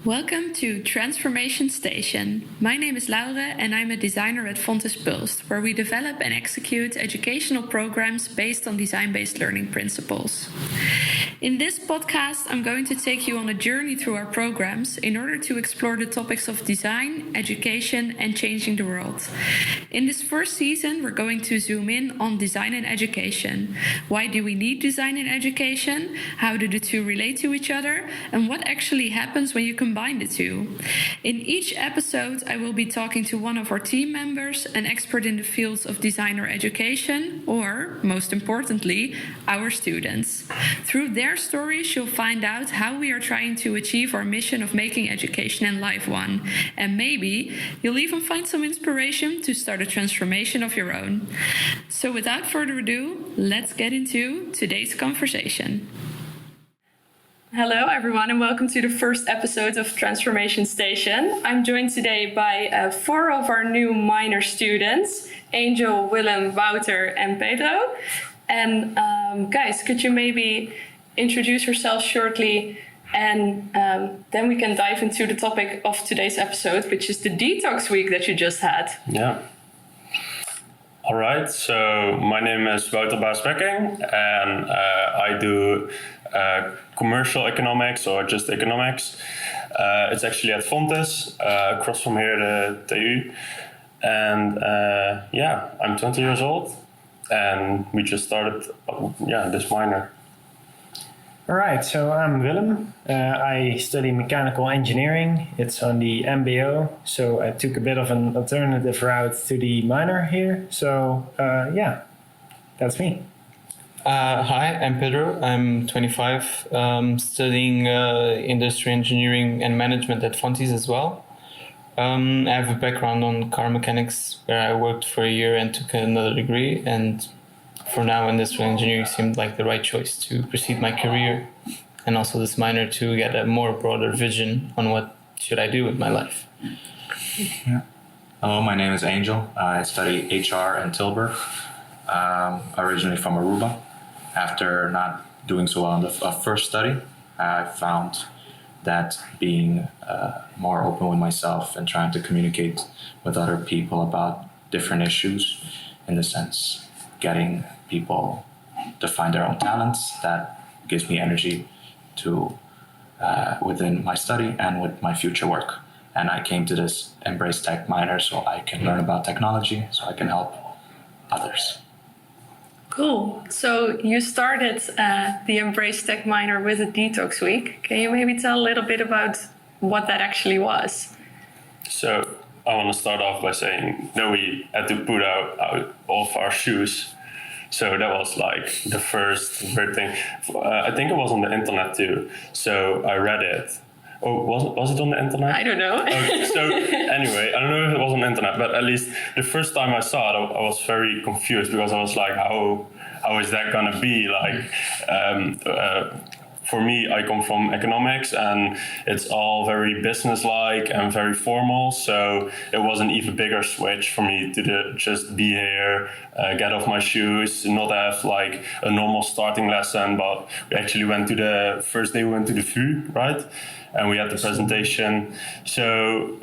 Welcome to Transformation Station. My name is Laura and I'm a designer at Fontys, where we develop and execute educational programs based on design-based learning principles. In this podcast, I'm going to take you on a journey through our programs in order to explore the topics of design, education, and changing the world. In this first season, we're going to zoom in on design and education. Why do we need design and education? How do the two relate to each other? And what actually happens when you combine the two? In each episode, I will be talking to one of our team members, an expert in the fields of design or education, or, most importantly, our students. Through their stories, you'll find out how we are trying to achieve our mission of making education and life one. And maybe you'll even find some inspiration to start a transformation of your own. So without further ado, let's get into today's conversation. Hello, everyone, and welcome to the first episode of Transformation Station. I'm joined today by 4 of our new minor students, Angel, Willem, Wouter, and Pedro. And guys, could you maybe introduce yourselves shortly, and then we can dive into the topic of today's episode, which is the Detox week that you just had. Yeah. All right, so my name is Wouter and I do commercial economics or just economics. It's actually at Fontys, across from here, the TU. And I'm 20 years old and we just started this minor. All right, so I'm Willem. I study mechanical engineering. It's on the MBO, so I took a bit of an alternative route to the minor here. So that's me. Hi, I'm Pedro. I'm 25, studying industry engineering and management at Fontys as well. I have a background on car mechanics where I worked for a year and took another degree, and for now, industrial engineering seemed like the right choice to proceed my career, and also this minor to get a more broader vision on what should I do with my life. Yeah. Hello, my name is Angel. I study HR in Tilburg, originally from Aruba. After not doing so well in the first study, I found that being more open with myself and trying to communicate with other people about different issues, in the sense getting people to find their own talents, that gives me energy to within my study and with my future work. And I came to this Embrace Tech minor so I can learn about technology, so I can help others. Cool. So you started the Embrace Tech minor with a Detox week. Can you maybe tell a little bit about what that actually was? So I want to start off by saying that we had to put out all of our shoes. So that was like the first weird thing. I think it was on the internet too. So I read it. Oh, was it on the internet? I don't know. So anyway, I don't know if it was on the internet, but at least the first time I saw it, I was very confused because I was like, how is that gonna be? Like, for me, I come from economics and it's all very business-like and very formal. So it was an even bigger switch for me to just be here, get off my shoes, not have like a normal starting lesson, but we actually went to the first day we went to the VU, right? And we had the presentation. So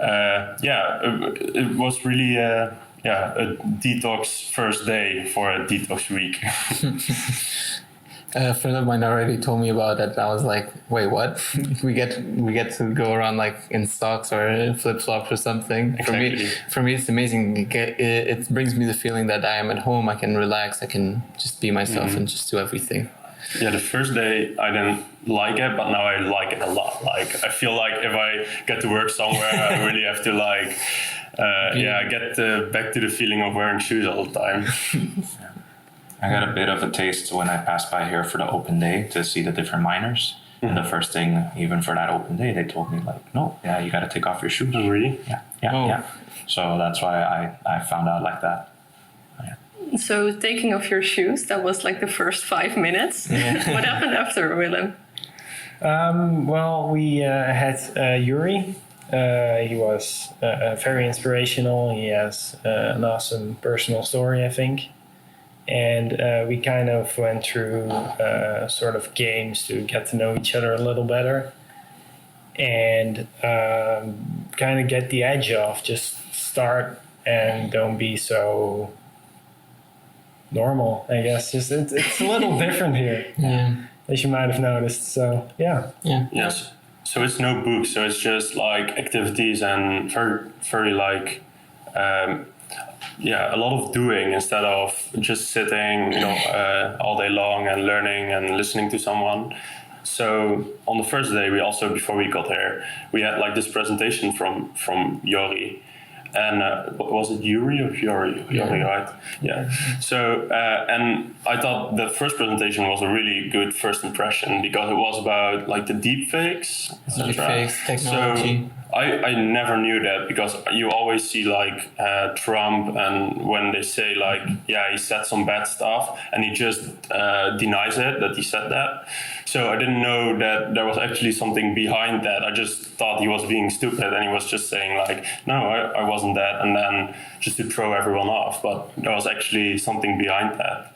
it was really a detox first day for a detox week. A friend of mine already told me about it. I was like, wait, what? we get to go around like in socks or flip flops or something. Exactly. For me, it's amazing. It brings me the feeling that I am at home. I can relax. I can just be myself and just do everything. Yeah, the first day I didn't like it, but now I like it a lot. Like, I feel like if I get to work somewhere, I really have to like, get back to the feeling of wearing shoes all the time. I got a bit of a taste when I passed by here for the open day to see the different minors. Mm-hmm. And the first thing, even for that open day, they told me like, no, you got to take off your shoes. Oh, really? Yeah. So that's why I found out like that. So taking off your shoes, that was like the first 5 minutes. Yeah. What happened after, Willem? We had Yuri. He was very inspirational. He has an awesome personal story, I think. And we kind of went through sort of games to get to know each other a little better, and kind of get the edge off. Just start and don't be so normal, I guess. Just it's a little different here, as you might have noticed. So yeah. Yes. So it's no books. So it's just like activities and very like. A lot of doing instead of just sitting, all day long and learning and listening to someone. So on the first day, we also, before we got there, we had like this presentation from Yori. And was it Yuri or Yori? Yori, right? Yeah. So, and I thought the first presentation was a really good first impression because it was about like the deep fakes, etc. Deepfakes, technology. So, I never knew that because you always see like Trump, and when they say like, yeah, he said some bad stuff and he just denies it, that he said that. So I didn't know that there was actually something behind that. I just thought he was being stupid and he was just saying like, no, I wasn't that. And then just to throw everyone off. But there was actually something behind that.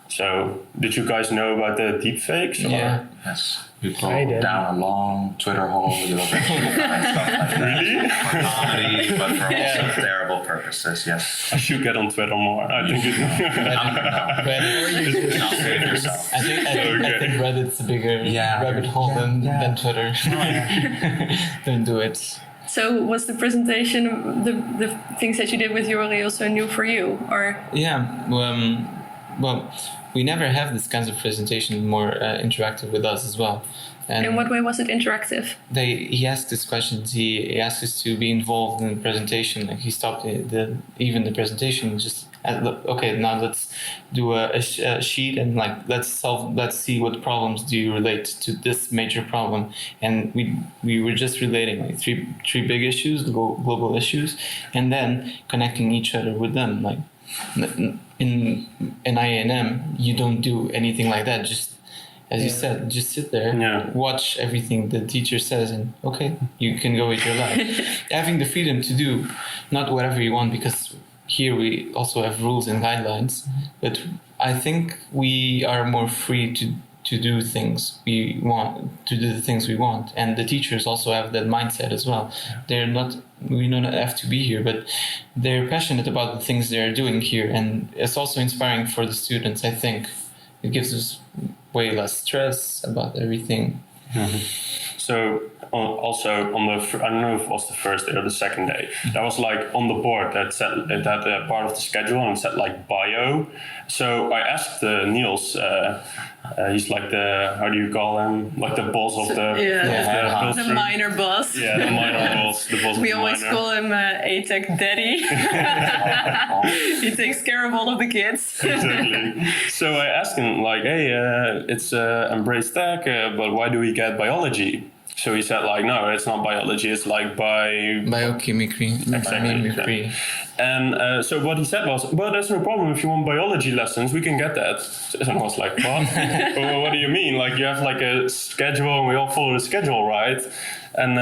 So did you guys know about the deep fakes? Yeah. Yes. You go down a long Twitter hole, you'll eventually find stuff like that. Really? For comedy, but for also terrible purposes, yes. I should get on Twitter more. I think it's Now save yourself. I think Reddit's a bigger rabbit hole than Twitter. Don't do it. So was the presentation, the things that you did with Yori also new for you? Or Yeah. Well, we never have this kinds of presentation more interactive with us as well. And in what way was it interactive? he asked us questions. He asked us to be involved in the presentation. Like he stopped even the presentation. Just okay, now let's do a sheet and like let's see what problems do you relate to this major problem. And we were just relating like three big issues, global issues, and then connecting each other with them. Like in IAM, you don't do anything like that. Just as you said, just sit there, watch everything the teacher says, and okay, you can go with your life. Having the freedom to do not whatever you want, because here we also have rules and guidelines, but I think we are more free to do things we want, to do the things we want. And the teachers also have that mindset as well. We don't have to be here, but they're passionate about the things they're doing here. And it's also inspiring for the students, I think. It gives us way less stress about everything. Mm-hmm. So also on the, I don't know if it was the first day or the second day, that was like on the board that said that part of the schedule, and it said like bio. So I asked Niels, he's like the, how do you call him? Like the boss of the the minor boss. Yeah, the minor boss. The boss. We always call him ATech Daddy. He takes care of all of the kids. Exactly. So I asked him like, hey, it's Embrace Tech, but why do we get biology? So he said like, no, it's not biology, it's like biochemistry. Exactly. And so what he said was, well, there's no problem. If you want biology lessons, we can get that. And I was like, what? Well, what do you mean? Like you have like a schedule and we all follow the schedule, right? And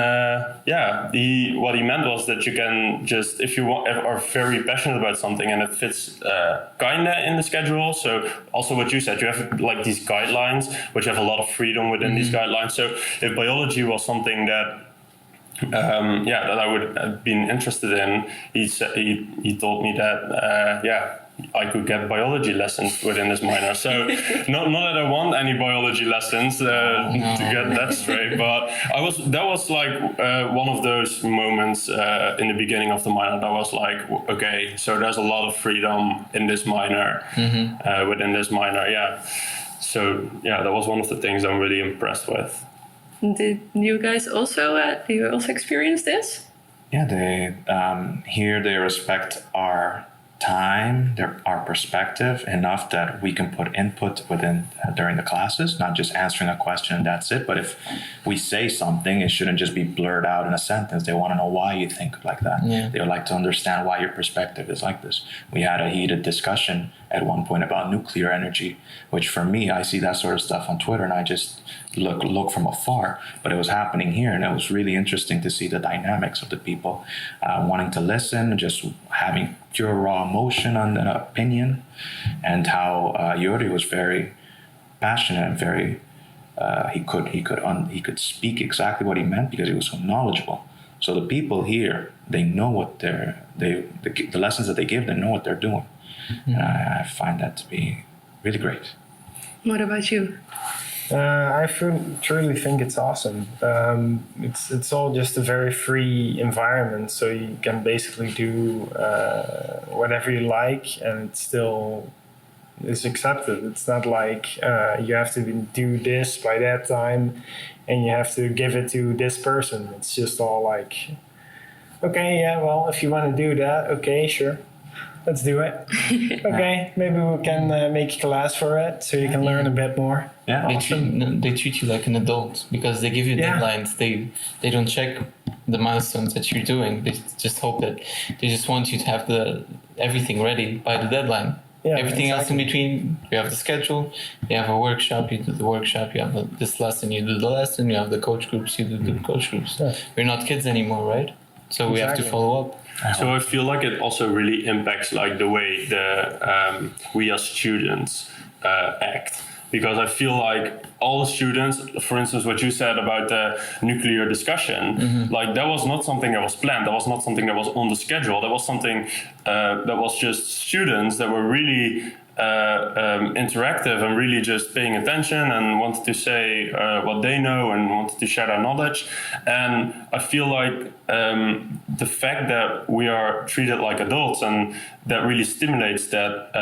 what he meant was that you can just, if you are very passionate about something and it fits kinda in the schedule. So also what you said, you have like these guidelines, which have a lot of freedom within these guidelines. So if biology was something that that I would have been interested in, he told me that I could get biology lessons within this minor. So not that I want any biology lessons to get that straight, but that was like one of those moments in the beginning of the minor that was like, okay, so there's a lot of freedom in this minor, within this minor, So that was one of the things I'm really impressed with. Did you guys also experience this? Yeah, they here they respect our time, our perspective enough that we can put input within during the classes, not just answering a question and that's it. But if we say something, it shouldn't just be blurred out in a sentence. They want to know why you think like that. Yeah. They would like to understand why your perspective is like this. We had a heated discussion at one point about nuclear energy, which for me, I see that sort of stuff on Twitter and I just look from afar. But it was happening here, and it was really interesting to see the dynamics of the people wanting to listen, just having pure raw emotion and an opinion, and how Yuri was very passionate and very he could speak exactly what he meant because he was so knowledgeable. So the people here, they know what the lessons that they give, they know what they're doing. And I find that to be really great. What about you? I truly think it's awesome. It's all just a very free environment, so you can basically do whatever you like, and it still is accepted. It's not like you have to do this by that time, and you have to give it to this person. It's just all like, okay, yeah, well, if you want to do that, okay, sure. Let's do it. Okay, maybe we can make a class for it so you can learn a bit more. Yeah, They treat you like an adult because they give you deadlines. They don't check the milestones that you're doing. They just hope that they just want you to have everything ready by the deadline. Yeah, everything else in between, you have the schedule, you have a workshop, you do the workshop, you have this lesson, you do the lesson, you have the coach groups, you do the coach groups. Yeah. We're not kids anymore, right? So we have to follow up. So I feel like it also really impacts like the way we as students act, because I feel like all the students, for instance, what you said about the nuclear discussion, like that was not something that was planned. That was not something that was on the schedule. That was something that was just students that were really interactive and really just paying attention and wanted to say what they know and wanted to share their knowledge. And I feel like the fact that we are treated like adults, and that really stimulates that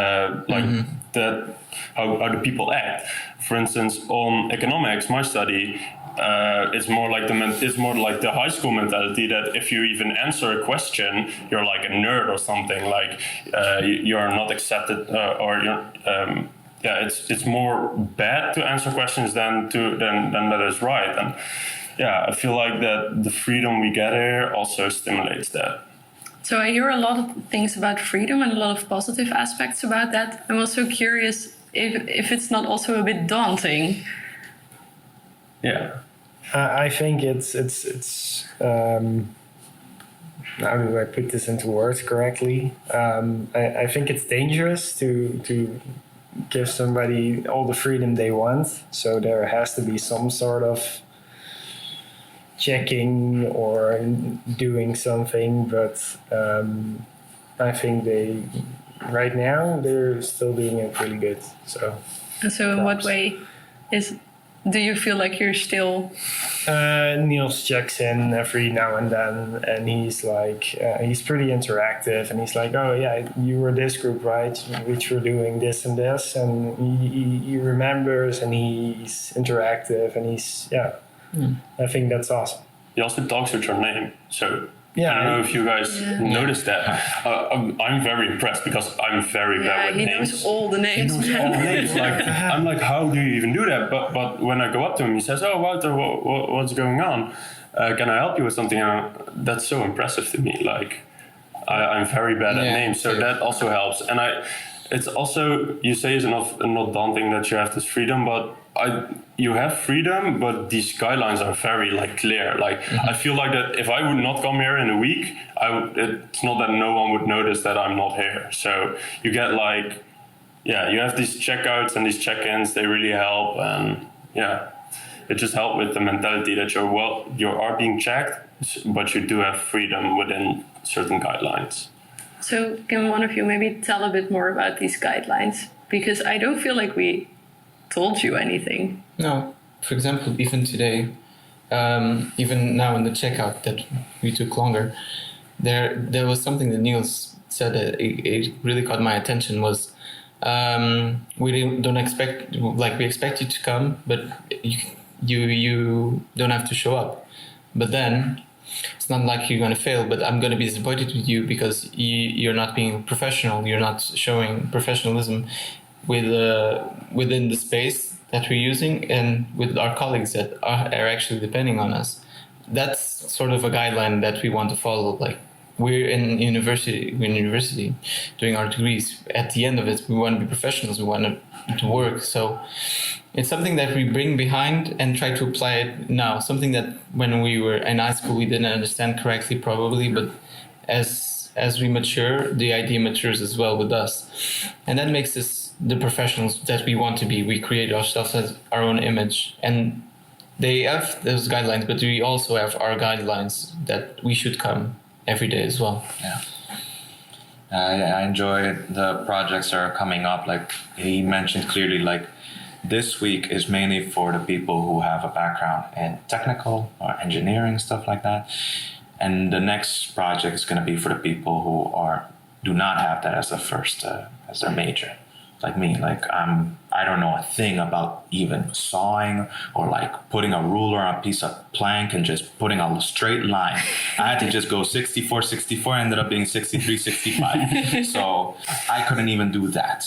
that how the people act. For instance, on economics, my study, it's more like the high school mentality that if you even answer a question, you're like a nerd or something. Like you're not accepted, or you're. It's more bad to answer questions than that is right. And yeah, I feel like that the freedom we get here also stimulates that. So I hear a lot of things about freedom and a lot of positive aspects about that. I'm also curious if it's not also a bit daunting. Yeah. I think it's how do I put this into words correctly? I think it's dangerous to give somebody all the freedom they want. So there has to be some sort of checking or doing something. But I think right now they're still doing it really good. So in what way do you feel like you're still? Niels checks in every now and then, and he's like, he's pretty interactive, and he's like, oh yeah, you were this group, right? Which were doing this and this, and he remembers, and he's interactive, and I think that's awesome. He also talks with your name, so. Yeah, I don't know if you guys noticed that. I'm very impressed because I'm very bad with names. He knows all the names. I'm like, how do you even do that? But when I go up to him, he says, "Oh, Wouter, what's going on? Can I help you with something?" That's so impressive to me. Like, I'm very bad at names, so that also helps. And it's also, you say it's not daunting that you have this freedom, but you have freedom, but these guidelines are very clear. I feel like that if I would not come here in a week, it's not that no one would notice that I'm not here. So you get you have these checkouts and these check-ins. They really help, and it just helps with the mentality that you are being checked, but you do have freedom within certain guidelines. So can one of you maybe tell a bit more about these guidelines? Because I don't feel like we told you anything. No. For example, even today, even now in the checkout that we took longer, there was something that Niels said that it really caught my attention was we don't expect, we expect you to come, but you don't have to show up. But then it's not like you're going to fail, but I'm going to be disappointed with you because you're not being professional. You're not showing professionalism within the space that we're using and with our colleagues that are actually depending on us. That's sort of a guideline that we want to follow. we're in university doing our degrees. At the end of it, we want to be professionals. We want to work. So it's something that we bring behind and try to apply it now. Something that when we were in high school we didn't understand correctly, probably, but as we mature, the idea matures as well with us, and that makes us the professionals that we want to be. We create ourselves as our own image, and they have those guidelines, but we also have our guidelines that we should come every day as well. Yeah. I enjoy the projects that are coming up. Like he mentioned clearly, like this week is mainly for the people who have a background in technical or engineering, stuff like that. And the next project is going to be for the people who do not have that as the first, as their major. Like me, like I don't know a thing about even sawing or like putting a ruler on a piece of plank and just putting a straight line. I had to just go 64, 64, ended up being 63, 65. So I couldn't even do that.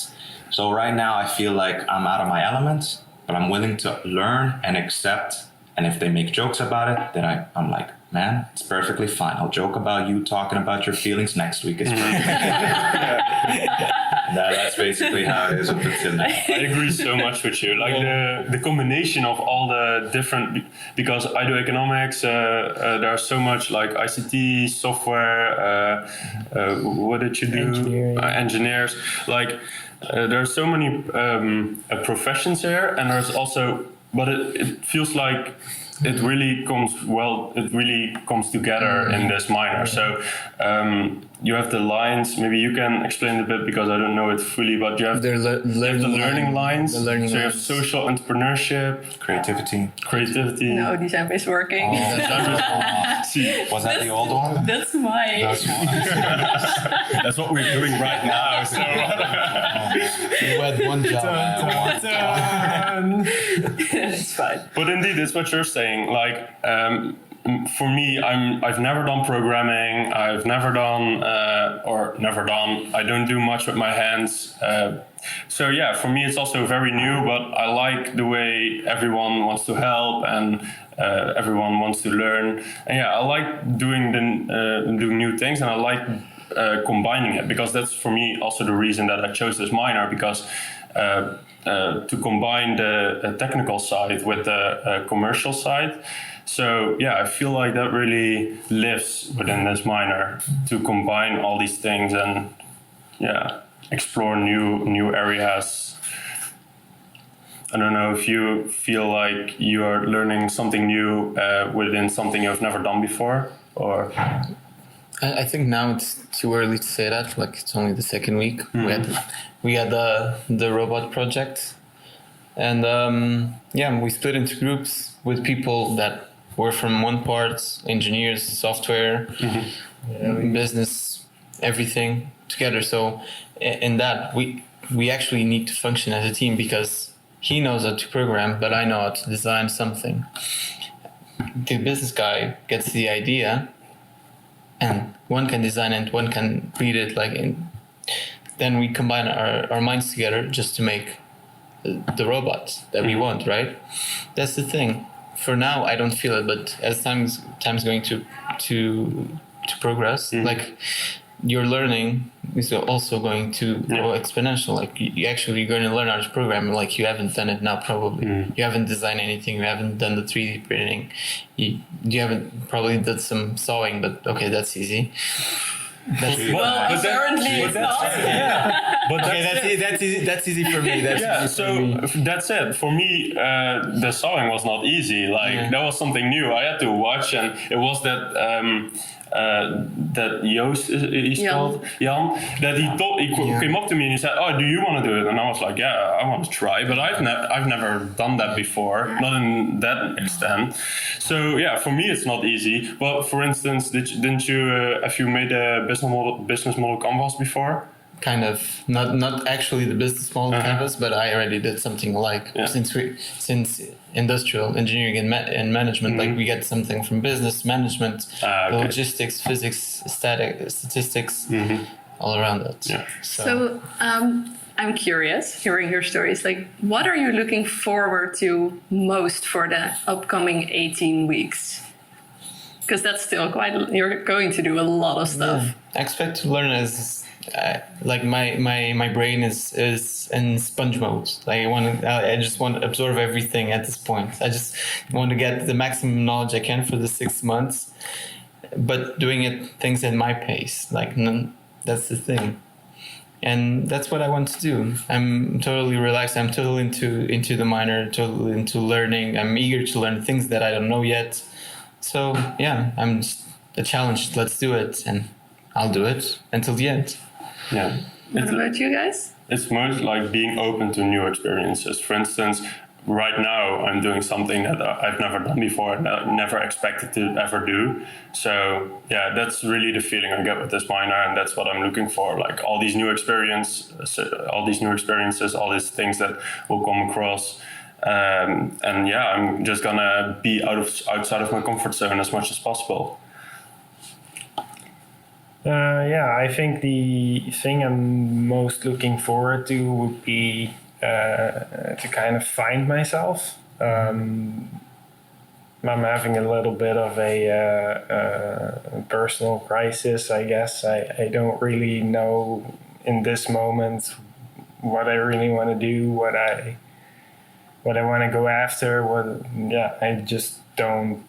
So right now I feel like I'm out of my element, but I'm willing to learn and accept. And if they make jokes about it, then I'm like, man, it's perfectly fine. I'll joke about you talking about your feelings next week. It's perfect. That's basically how it is up until now. I agree so much with you. Like the combination of all the different, because I do economics, there's so much like ICT, software, what did you do? Engineers. Like there are so many professions here, and there's also, but it feels like it really comes together in this minor. So you have the lines. Maybe you can explain a bit because I don't know it fully. But you have the learning lines. So you have social entrepreneurship, creativity. No, design-based working. Was that the old one? That's my. That's what we're doing right now. So You had one job. It's fine. But indeed, it's what you're saying. Like for me, I've never done programming. I've never done I don't do much with my hands. So yeah, for me, it's also very new. But I like the way everyone wants to help and everyone wants to learn. And yeah, I like doing new things, and I like combining it, because that's for me also the reason that I chose this minor, because to combine the technical side with the commercial side. So yeah, I feel like that really lives within this minor, to combine all these things and explore new areas. I don't know if you feel like you are learning something new within something you've never done before, or... I think now it's too early to say that. Like, it's only the second week. We had the robot project, and we split into groups with people that were from one part, engineers, software, business, everything together. So in that we actually need to function as a team, because he knows how to program, but I know how to design something. The business guy gets the idea, and one can design it, one can read it, then we combine our minds together just to make the robot that we want, right? That's the thing. For now, I don't feel it, but as time's going to progress, like your learning is also going to go exponential. Like you're going to learn how to program like you haven't done it now, probably. You haven't designed anything, you haven't done the 3D printing, you haven't probably done some sawing, but okay, that's easy. Apparently it's not. But that's easy for me. That's it. For me, the sawing was not easy. That was something new. I had to watch, and it was that Joost, he's called Jan, that he came up to me and he said, "Oh, do you want to do it?" And I was like, "Yeah, I want to try," but I've never done that before, not in that extent. So yeah, for me it's not easy. But for instance, didn't you have you made a business model canvas before? Kind of, not actually the business model canvas, but I already did something since industrial engineering and management, like we get something from business management, logistics, physics, statistics, all around that. Yeah. So I'm curious, hearing your stories, like what are you looking forward to most for the upcoming 18 weeks? Because that's still you're going to do a lot of stuff. I expect to learn as like my brain is in sponge mode. Like I just want to absorb everything at this point. I just want to get the maximum knowledge I can for the 6 months, but doing things at my pace. Like that's the thing. And that's what I want to do. I'm totally relaxed. I'm totally into the minor, totally into learning. I'm eager to learn things that I don't know yet. So yeah, I'm just a challenge. Let's do it, and I'll do it until the end. Yeah. What about you guys? It's most like being open to new experiences. For instance, right now I'm doing something that I've never done before and I never expected to ever do. So yeah, that's really the feeling I get with this minor, and that's what I'm looking for. Like all these new experiences, all these things that will come across. And yeah, I'm just gonna be outside of my comfort zone as much as possible. I think the thing I'm most looking forward to would be to kind of find myself. I'm having a little bit of a personal crisis, I guess. I don't really know in this moment what I really want to do, what I want to go after. I just don't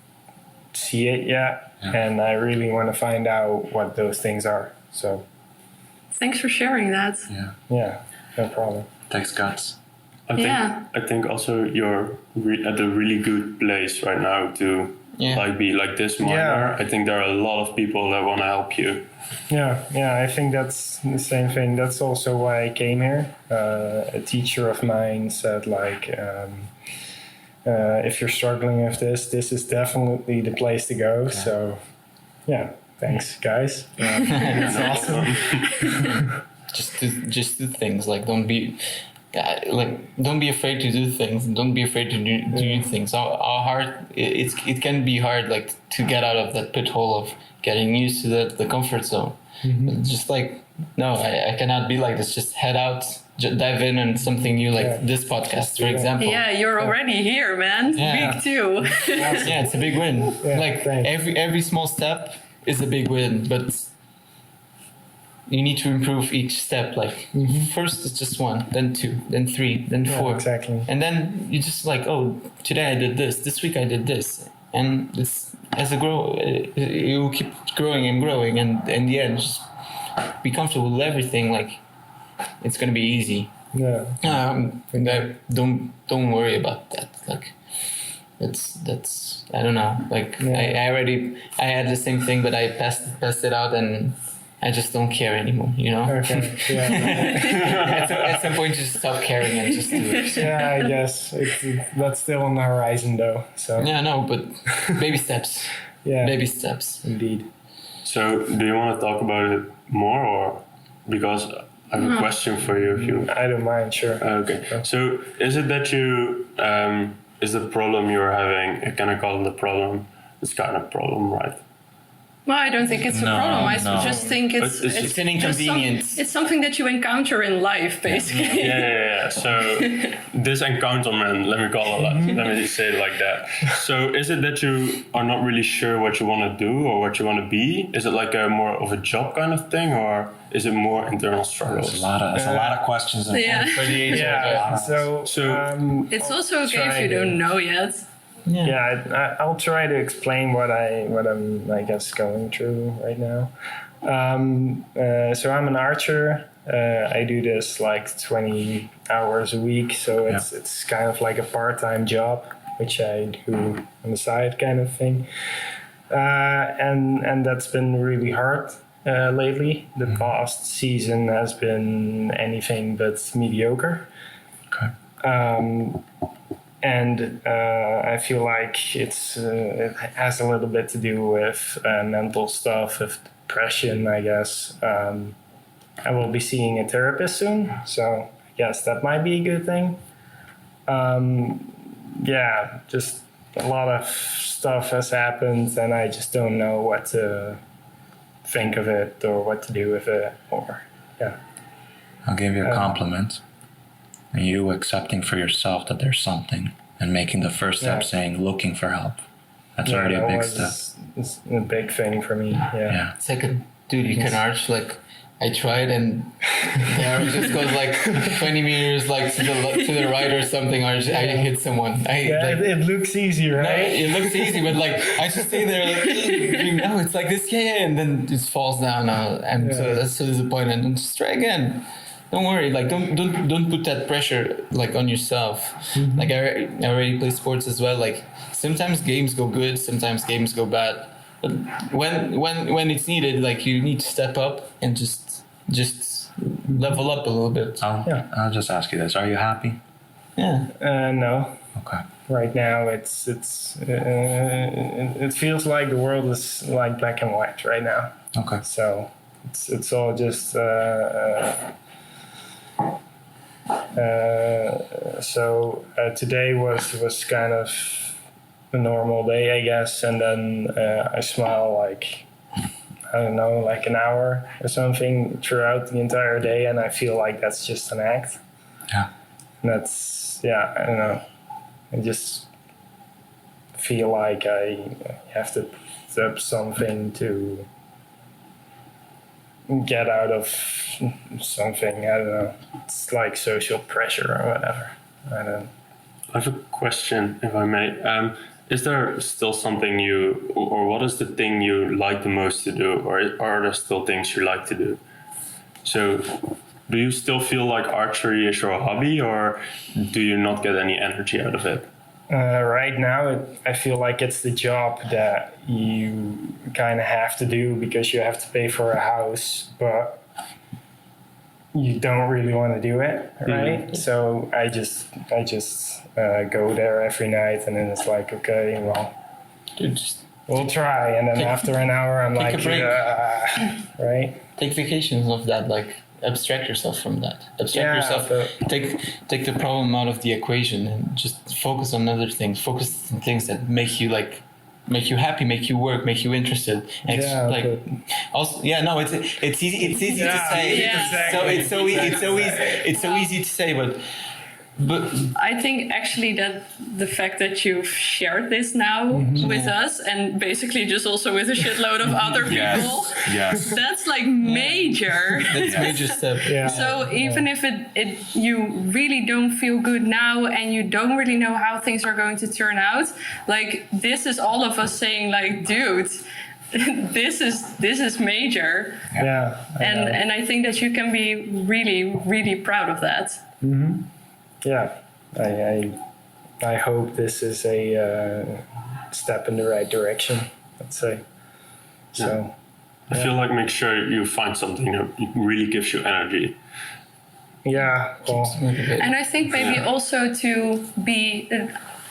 see it yet. And I really want to find out what those things are. So thanks for sharing that. Yeah, no problem. Takes guts. I think also you're at a really good place right now to be like this minor. Yeah. I think there are a lot of people that want to help you. Yeah, I think that's the same thing. That's also why I came here. A teacher of mine said if you're struggling with this is definitely the place to go. Okay. So, yeah, thanks, guys. It's awesome. just do things. Like don't be afraid to do things. Don't be afraid to do new things. Our hard. It can be hard, like to get out of that pit hole of getting used to the comfort zone. Mm-hmm. Just like no, I cannot be like this. Just head out. Dive in on something new, like this podcast, for example. Yeah, you're already here, man. Week 2. Yeah, it's a big win. Yeah, like every small step is a big win, but you need to improve each step. Like first it's just 1, then 2, then 3, then 4. Exactly. And then you just like, oh, today I did this week I did this, and it's you will keep growing and growing, and in the end, just be comfortable with everything. Like. It's gonna be easy. Yeah. Don't worry about that. Like, that's I don't know. Like I had the same thing, but I passed it out, and I just don't care anymore. You know. Okay. Yeah. At some point, just stop caring and just do it. Yeah, I guess that's still on the horizon, though. So. Yeah, no, but baby steps. Yeah. Baby steps. Indeed. So, do you want to talk about it more, or because? I have a question for you. If you, I don't mind. Sure. Okay. So, is it that you is the problem you're having? Can I call it a problem? It's kind of a problem, right? Well, I don't think it's a problem. I just think it's an inconvenience. It's something that you encounter in life, basically. Yeah. So this encounterment, let me call it that. Let me say it like that. So is it that you are not really sure what you want to do or what you want to be? Is it like a more of a job kind of thing, or is it more internal struggles? There's a lot of questions. For the age. Yeah. So it's also okay if you don't know yet. Yeah, I'll try to explain what I'm I guess going through right now. So I'm an archer. I do this like 20 hours a week, so it's kind of like a part-time job, which I do on the side, kind of thing. And that's been really hard lately. The past season has been anything but mediocre. Okay. And I feel like it has a little bit to do with mental stuff, with depression, I guess. I will be seeing a therapist soon, so I guess that might be a good thing. Just a lot of stuff has happened, and I just don't know what to think of it or what to do with it. I'll give you a compliment. And you accepting for yourself that there's something and making the first step saying, looking for help. That's already a that big was- step. It's a big thing for me. Yeah. It's like dude, you can arch like. I tried and the arrow just goes like 20 meters like to the right or something, or I hit someone. It looks easy, No, right? it looks easy, but like I just stay there like it's like this, and then it falls down. I'm so disappointed. And just try again. Don't worry, like don't put that pressure like on yourself. Mm-hmm. Like I already play sports as well. Like sometimes games go good, sometimes games go bad. But when it's needed, like you need to step up and just level up a little bit. I'll just ask you this: are you happy? Yeah. No. Okay. Right now, it feels like the world is like black and white right now. Okay. So it's all just. Today was kind of a normal day, I guess, and then I smile like, I don't know, like an hour or something throughout the entire day, and I feel like that's just an act. Yeah. And that's, I don't know. I just feel like I have to put up something to get out of something. I don't know. It's like social pressure or whatever. I don't. I have a question, if I may. Is there still something or what is the thing you like the most to do, or are there still things you like to do? So, do you still feel like archery is your hobby, or do you not get any energy out of it? Right now, I feel like it's the job that you kind of have to do because you have to pay for a house, but you don't really want to do it, right? Mm-hmm. So I just go there every night, and then it's like, okay, well, we'll try. And then after an hour, I'm like, right? Take vacations of that, like abstract yourself from that. Take the problem out of the equation and just focus on other things. Focus on things that make you happy, make you work, make you interested. And it's easy to say. Yeah. So it's so easy to say, but I think actually that the fact that you've shared this now with us, and basically just also with a shitload of other people, yes. That's like major. That's major step. Yeah. So even if you really don't feel good now and you don't really know how things are going to turn out, like this is all of us saying like, dude, this is major. Yeah. And I think that you can be really, really proud of that. Mm-hmm. Yeah, I hope this is a step in the right direction, let's say. So, I feel like make sure you find something that really gives you energy. Yeah, well, And I think maybe also to be,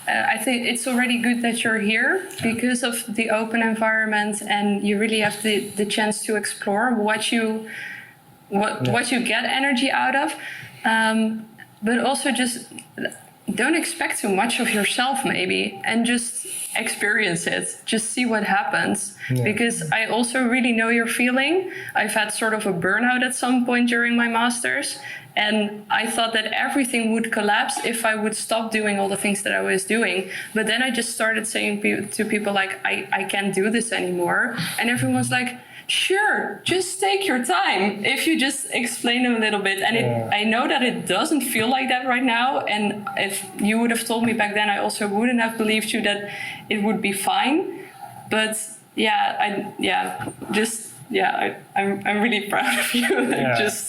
I think it's already good that you're here because of the open environment, and you really have the chance to explore what you get energy out of. But also just don't expect too much of yourself maybe, and just experience it. Just see what happens. Yeah. Because I also really know your feeling. I've had sort of a burnout at some point during my master's, and I thought that everything would collapse if I would stop doing all the things that I was doing. But then I just started saying to people like, I can't do this anymore. And everyone's like, sure, just take your time if you just explain them a little bit. And I know that it doesn't feel like that right now. And if you would have told me back then, I also wouldn't have believed you that it would be fine. But I'm really proud of you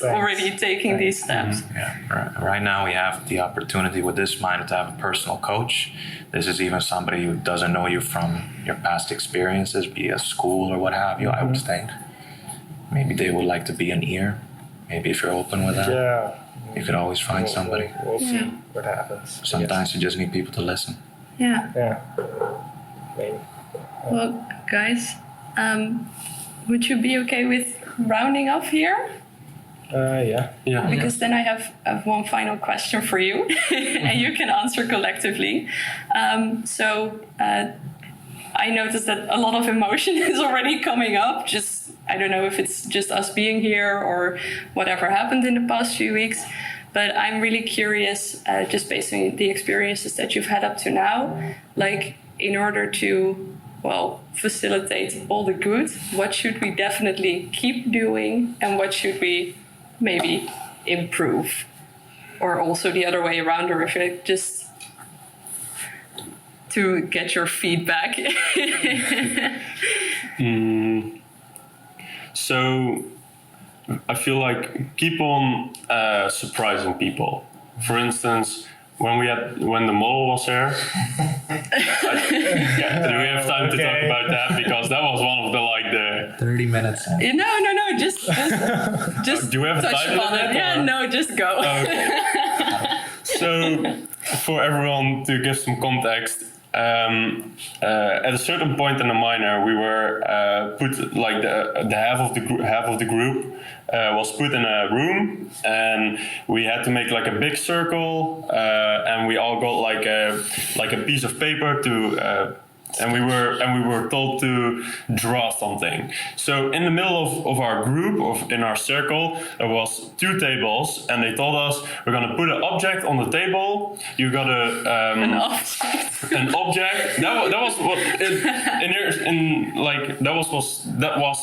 already taking these steps. Yeah. Right now we have the opportunity with this minor to have a personal coach. This is even somebody who doesn't know you from your past experiences, be it school or what have you, I would think. Maybe they would like to be an ear. Maybe if you're open with that, you could always find somebody. We'll see what happens. Sometimes you just need people to listen. Yeah. Maybe. Well, guys, would you be okay with rounding off here? Yeah. Because then I have one final question for you, and you can answer collectively. I noticed that a lot of emotion is already coming up. Just, I don't know if it's just us being here or whatever happened in the past few weeks, but I'm really curious, just based on the experiences that you've had up to now, like in order to facilitate all the good? What should we definitely keep doing, and what should we maybe improve? Or also the other way around, or if it just to get your feedback. So I feel like keep on surprising people. For instance, when the model was here, do we have time to talk about that? Because that was one of the 30 minutes. No, just do we have touch time upon limit, it. Yeah, or? no, just go. Okay. So, for everyone to give some context, at a certain point in the minor, we were put like the half of the group was put in a room, and we had to make like a big circle, and we all got like a piece of paper to. And we were told to draw something. So in the middle of our group, in our circle, there was 2 tables, and they told us we're gonna put an object on the table. You gotta An object. an object. That was what that was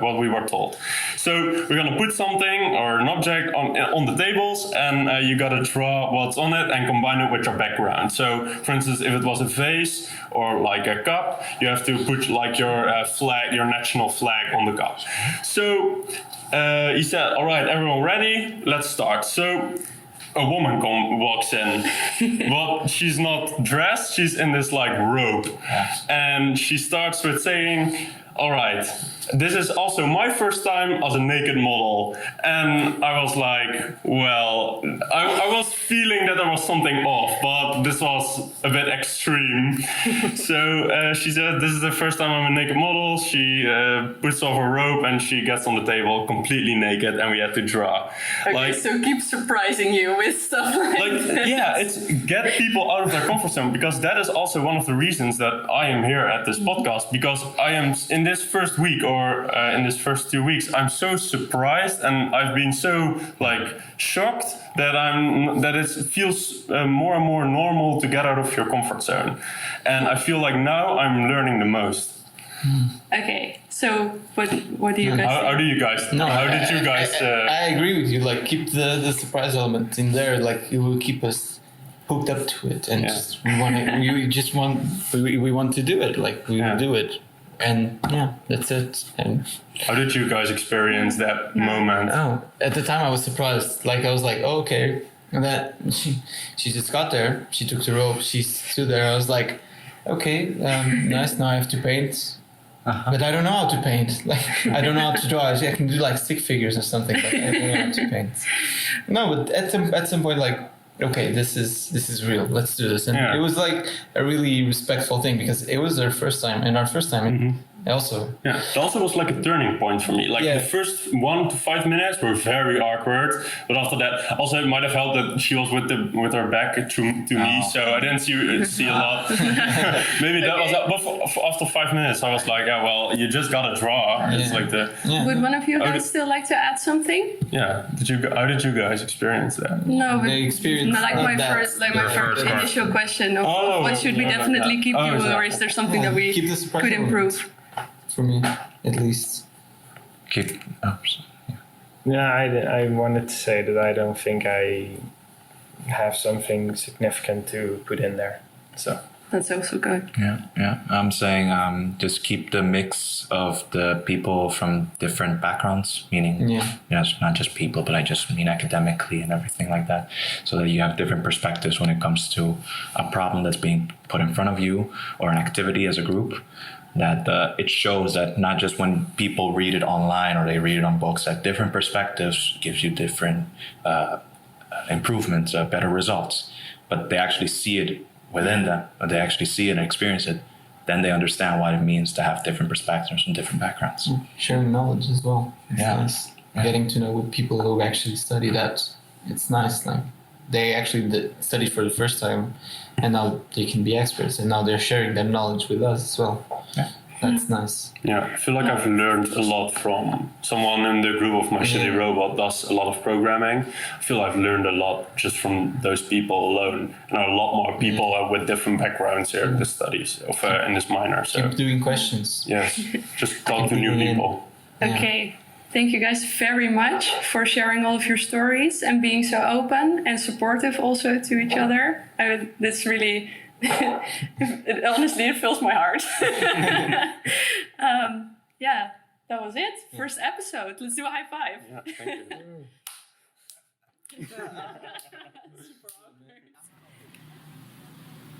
what we were told. So we're gonna put something or an object on the tables, and you gotta draw what's on it and combine it with your background. So for instance, if it was a vase or like a cup, you have to put like your flag, your national flag on the cup. So he said, all right, everyone ready? Let's start. So a woman walks in, but she's not dressed, she's in this like robe. And she starts with saying, all right, this is also my first time as a naked model. And I was like, well, I was feeling that there was something off, but this was a bit extreme. So she said, this is the first time I'm a naked model. She puts off her robe and she gets on the table completely naked, and we had to draw. Okay, so keep surprising you with stuff like this. Yeah, it's get people out of their comfort zone, because that is also one of the reasons that I am here at this podcast, because I am in this first week or in this first 2 weeks, I'm so surprised, and I've been so like shocked that it feels more and more normal to get out of your comfort zone, and I feel like now I'm learning the most. Okay, so what do you guys How do you guys? No, how did you guys? I agree with you. Like, keep the surprise element in there. Like, it will keep us hooked up to it, and just we want to do it. Like, we will do it, and that's it. And how did you guys experience that moment? oh, at the time I was surprised. Like, I was like, oh, okay, and then she just got there. She took the rope. She stood there. I was like, okay, nice. Now I have to paint. But I don't know how to paint. Like, I don't know how to draw. I can do like stick figures or something, but I don't know how to paint. No, but at some point, like, okay, this is real. Let's do this. And it was like a really respectful thing, because it was our first time, and our first time also. Yeah, it also was like a turning point for me. Like the first 1 to 5 minutes were very awkward, but after that, also it might have helped that she was with her back to me, so I didn't see a lot. Maybe that was. But after 5 minutes, I was like, yeah, well, you just gotta draw. It's like the. Yeah. Would one of you guys still like to add something? Yeah. How did you guys experience that? No, but The experience. like my first first initial question of what should we definitely keep doing, or is there something that we Keep the surprise could element. improve? For me, at least. Keep. Yeah, I wanted to say that I don't think I have something significant to put in there. So That's also good. Yeah. I'm saying just keep the mix of the people from different backgrounds, meaning it's not just people, but I just mean academically and everything like that, so that you have different perspectives when it comes to a problem that's being put in front of you or an activity as a group. That it shows that not just when people read it online or they read it on books, that different perspectives gives you different improvements, better results, but they actually see it within them, or they actually see it and experience it, then they understand what it means to have different perspectives from different backgrounds. Sharing knowledge as well. It's nice. Yeah. Getting to know with people who actually study that. It's nice. Like, they actually studied for the first time, and now they can be experts, and now they're sharing their knowledge with us as well. That's nice. Yeah, I feel like I've learned a lot from someone in the group of My Shitty Robot does a lot of programming. I feel I've learned a lot just from those people alone. And a lot more people with different backgrounds here in the studies of in this minor. So Keep doing questions. yes, just talk to new people. Okay. Thank you guys very much for sharing all of your stories and being so open and supportive also to each other. This really, honestly, it fills my heart. Yeah, that was it. First episode. Let's do a high five. Yeah, thank you.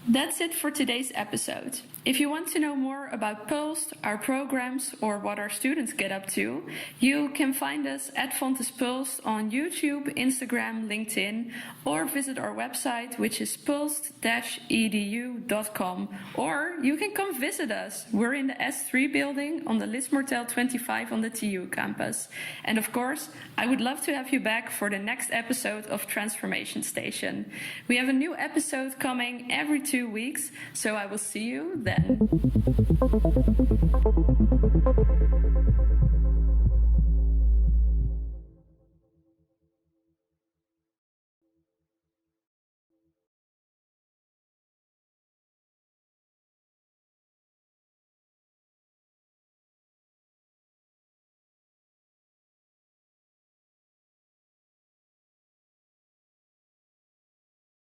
That's it for today's episode. If you want to know more about Pulsed, our programs, or what our students get up to, you can find us at Fontys Pulsed on YouTube, Instagram, LinkedIn, or visit our website, which is pulsed-edu.com, or you can come visit us. We're in the S3 building on the Lismortel 25 on the TU campus. And of course, I would love to have you back for the next episode of Transformation Station. We have a new episode coming every 2 weeks, so I will see you then.